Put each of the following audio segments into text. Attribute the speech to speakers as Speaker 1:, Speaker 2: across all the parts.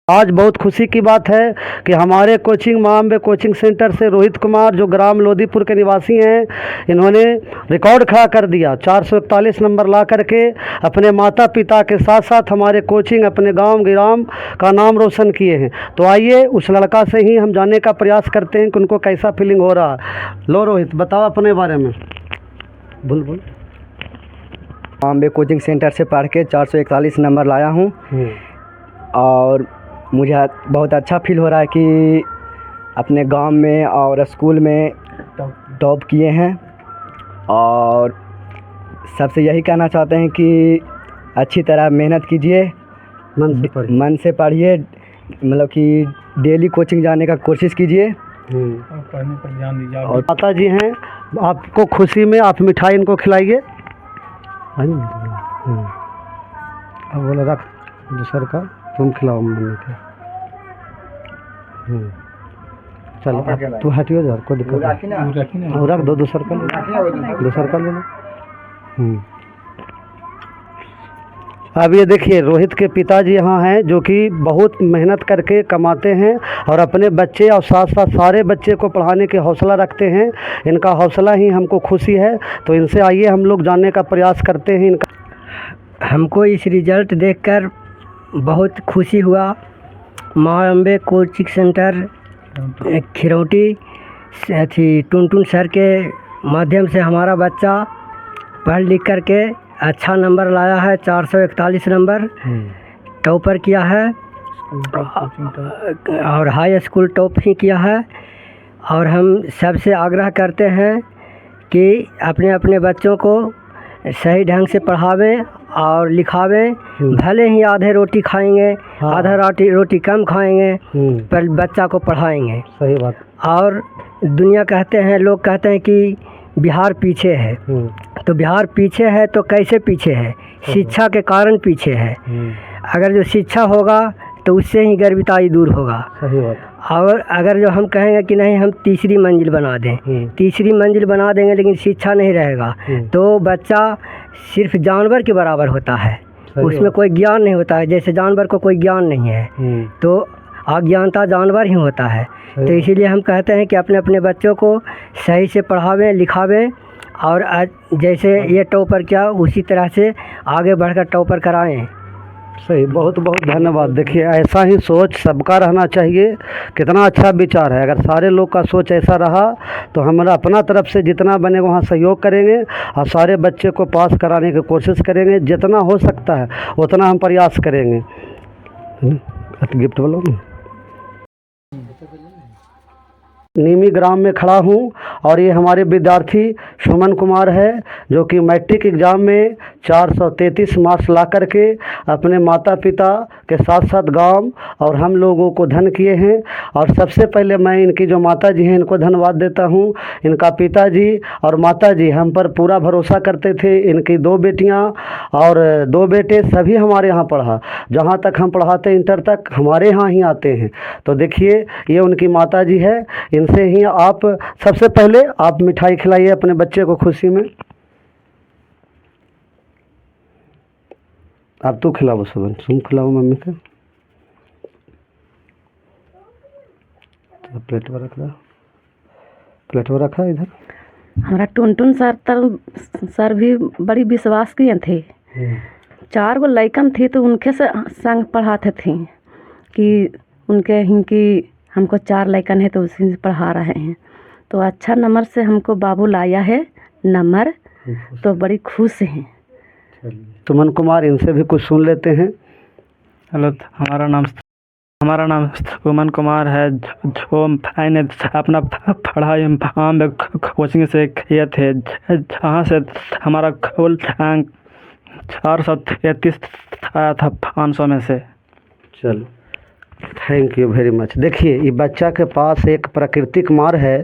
Speaker 1: आज बहुत खुशी की बात है कि हमारे कोचिंग माँ अम्बे कोचिंग सेंटर से रोहित कुमार जो ग्राम लोधीपुर के निवासी हैं, इन्होंने रिकॉर्ड खड़ा कर दिया। 441 नंबर ला करके अपने माता पिता के साथ साथ हमारे कोचिंग अपने गांव गिराम का नाम रोशन किए हैं। तो आइए उस लड़का से ही हम जानने का प्रयास करते हैं कि उनको कैसा फीलिंग हो रहा है। लो रोहित, बताओ अपने बारे में। बोल।
Speaker 2: अम्बे कोचिंग सेंटर से पढ़ के 441 नंबर लाया हूँ और मुझे बहुत अच्छा फील हो रहा है कि अपने गांव में और स्कूल में टॉप किए हैं। और सबसे यही कहना चाहते हैं कि अच्छी तरह मेहनत कीजिए, मन से पढ़िए, मतलब कि डेली कोचिंग जाने का कोशिश कीजिए
Speaker 3: और पढ़ने पर ध्यान दीजिए।
Speaker 1: और माता जी हैं, आपको खुशी में आप मिठाई इनको खिलाइए। अब बोला रख दूसर का, तुम खिलाओ मम्मी के। चलो तू हटियो जा, कोई दिक्कत नहीं, रख दो, दूसर का ले लो। अब ये देखिए रोहित के पिताजी यहाँ हैं जो कि बहुत मेहनत करके कमाते हैं और अपने बच्चे और साथ साथ सारे बच्चे को पढ़ाने के हौसला रखते हैं। इनका हौसला ही हमको खुशी है। तो इनसे आइए हम लोग जानने का प्रयास करते हैं। इनका
Speaker 2: हमको इस रिज़ल्ट देखकर बहुत खुशी हुआ। माँ अम्बे कोचिंग सेंटर खिरौटी थी टुनटुन सर के माध्यम से हमारा बच्चा पढ़ लिख करके अच्छा नंबर लाया है। 441 नंबर टॉपर किया है और हाई स्कूल टॉप ही किया है। और हम सबसे आग्रह करते हैं कि अपने अपने बच्चों को सही ढंग से पढ़ावें और लिखावें। भले ही आधे रोटी खाएंगे, आधा रोटी कम खाएंगे, पर बच्चा को पढ़ाएंगे।
Speaker 1: सही बात।
Speaker 2: और दुनिया कहते हैं, लोग कहते हैं कि बिहार पीछे है, तो बिहार पीछे है तो कैसे पीछे है? शिक्षा के कारण पीछे है। अगर जो शिक्षा होगा तो उससे ही गर्विताई दूर होगा।
Speaker 1: सही बात।
Speaker 2: और अगर जो हम कहेंगे कि नहीं हम तीसरी मंजिल बना दें, तीसरी मंजिल बना देंगे लेकिन शिक्षा नहीं रहेगा तो बच्चा सिर्फ जानवर के बराबर होता है, उसमें कोई ज्ञान नहीं होता है। जैसे जानवर को कोई ज्ञान नहीं है तो अज्ञानता जानवर ही होता है। तो इसीलिए हम कहते हैं कि अपने अपने बच्चों को सही से पढ़ावें लिखावें और जैसे ये टॉपर किया उसी तरह से आगे बढ़कर टॉपर कराएं।
Speaker 1: सही, बहुत बहुत धन्यवाद। देखिए ऐसा ही सोच सबका रहना चाहिए। कितना अच्छा विचार है। अगर सारे लोग का सोच ऐसा रहा तो हमारा अपना तरफ से जितना बने वहाँ सहयोग करेंगे और सारे बच्चे को पास कराने की कोशिश करेंगे। जितना हो सकता है उतना हम प्रयास करेंगे। गिफ्ट बोलो ना। नीमी ग्राम में खड़ा हूँ और ये हमारे विद्यार्थी सुमन कुमार है जो कि मैट्रिक एग्ज़ाम में 433 मार्क्स ला करके अपने माता पिता के साथ साथ गांव और हम लोगों को धन्य किए हैं। और सबसे पहले मैं इनकी जो माता जी हैं इनको धन्यवाद देता हूं। इनका पिताजी और माता जी हम पर पूरा भरोसा करते थे। इनकी 2 बेटियां और 2 बेटे सभी हमारे यहाँ पढ़ा। जहाँ तक हम पढ़ाते इंटर तक हमारे यहाँ ही आते हैं। तो देखिए ये उनकी माता जी है। इनसे ही आप सबसे पहले आप मिठाई खिलाइए अपने बच्चे को खुशी में। अब तू खिलाओ सुमन, तुम खिलाओ मम्मी के। तो प्लेट में रख दो, प्लेट में रखा इधर।
Speaker 4: हमारा टुनटुन सर भी बड़ी विश्वास किए थे। 4 गो लड़कन थी तो उनके से संग पढ़ाते थे कि उनके हिंकी हमको 4 लड़कन है तो उसी से पढ़ा रहे हैं। तो अच्छा नंबर से हमको बाबू लाया है नंबर, तो बड़ी खुश हैं।
Speaker 1: सुमन कुमार, इनसे भी कुछ सुन लेते हैं।
Speaker 3: हेलो, हमारा नाम सुमन कुमार है जो मैंने अपना पढ़ाई अम्बे कोचिंग से किए थे, जहाँ से हमारा कुल अंक 433 आया था 500 में से।
Speaker 1: चलो, थैंक यू वेरी मच। देखिए ये बच्चा के पास एक प्राकृतिक मार है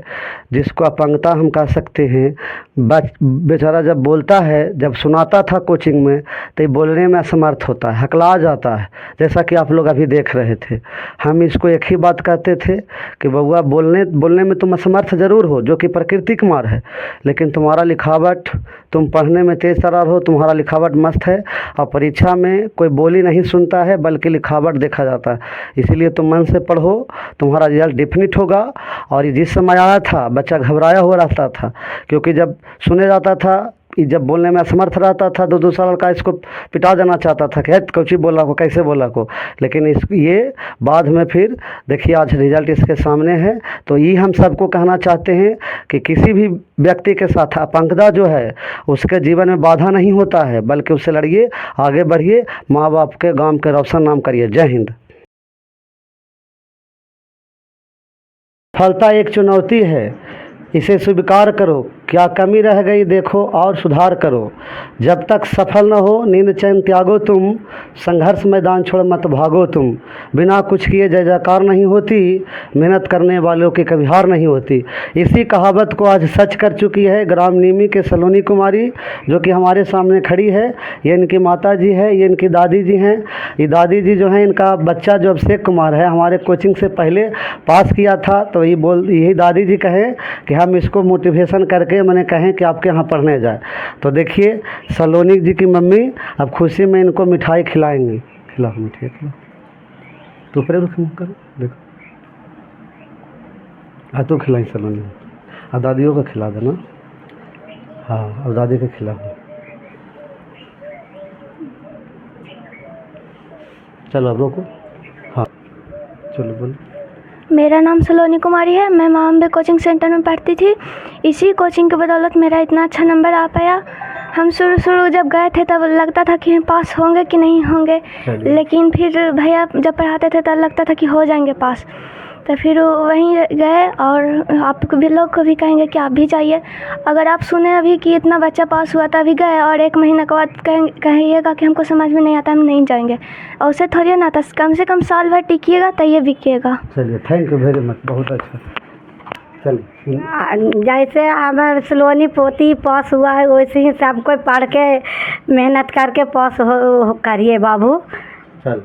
Speaker 1: जिसको अपंगता हम कह सकते हैं, बेचारा जब बोलता है, जब सुनाता था कोचिंग में, तो ये बोलने में असमर्थ होता है, हकला जाता है, जैसा कि आप लोग अभी देख रहे थे। हम इसको एक ही बात कहते थे कि बउआ बोलने में तुम असमर्थ ज़रूर हो, जो कि प्रकृति की मार है, लेकिन तुम्हारा लिखावट, तुम पढ़ने में तेज़ तरार हो, तुम्हारा लिखावट मस्त है, और परीक्षा में कोई बोली नहीं सुनता है बल्कि लिखावट देखा जाता है। इसीलिए तुम मन से पढ़ो, तुम्हारा रिजल्ट डिफिनिट होगा। और जिस समय आया था बच्चा घबराया हुआ रहता था, क्योंकि जब सुने जाता था, जब बोलने में असमर्थ रहता था, 2 साल का इसको पिटा देना चाहता था कि कौची बोला को, कैसे बोला को। लेकिन ये बाद में फिर देखिए आज रिजल्ट इसके सामने है। तो ये हम सबको कहना चाहते हैं कि किसी भी व्यक्ति के साथ अपंगता जो है उसके जीवन में बाधा नहीं होता है, बल्कि उससे लड़िए, आगे बढ़िए, माँ बाप के, गांव के रोशन नाम करिए। जय हिंद। सफलता एक चुनौती है, इसे स्वीकार करो, क्या कमी रह गई देखो और सुधार करो। जब तक सफल न हो नींद चैन त्यागो तुम, संघर्ष मैदान छोड़ मत भागो तुम। बिना कुछ किए जय जयकार नहीं होती, मेहनत करने वालों की कभी हार नहीं होती। इसी कहावत को आज सच कर चुकी है ग्राम नीमी के सलोनी कुमारी, जो कि हमारे सामने खड़ी है। ये इनकी माता जी है, ये इनकी दादी जी हैं। ये दादी जी जो हैं, इनका बच्चा जो अभिषेक कुमार है हमारे कोचिंग से पहले पास किया था। तो यही दादी जी कहें कि हम इसको मोटिवेशन करके मैंने कहें कि आपके यहाँ पढ़ने जाए। तो देखिए सलोनी जी की मम्मी अब खुशी में इनको मिठाई खिलाएंगी। खिलाओ मिठाई, खिलाओ, तो ऊपर करो, देखो हाँ, तो खिलाई सलोनी, और दादियों को खिला देना। हाँ, और दादी को खिलाओ। चलो अब रोको। हाँ चलो बोलो।
Speaker 5: मेरा नाम सलोनी कुमारी है। मैं माँ अम्बे कोचिंग सेंटर में पढ़ती थी। इसी कोचिंग की बदौलत मेरा इतना अच्छा नंबर आ पाया। हम शुरू जब गए थे तब लगता था कि हम पास होंगे कि नहीं होंगे, लेकिन फिर भैया जब पढ़ाते थे तब लगता था कि हो जाएंगे पास। तो फिर वहीं गए, और आप भी लोग को भी कहेंगे कि आप भी जाइए। अगर आप सुने अभी कि इतना बच्चा पास हुआ, तभी गए और 1 महीने के बाद कहिएगा कि हमको समझ में नहीं आता, हम नहीं जाएंगे। और उससे थोड़ी ना था, कम से कम साल भर टिकिएगा तो ये बिकेगा।
Speaker 1: चलिए, थैंक यू वेरी मच, बहुत अच्छा। चलिए,
Speaker 6: जैसे हमारे सलोनी पोती पास हुआ है, वैसे ही सब कोई पढ़ के मेहनत करके पास हो करिए बाबू।
Speaker 1: चल।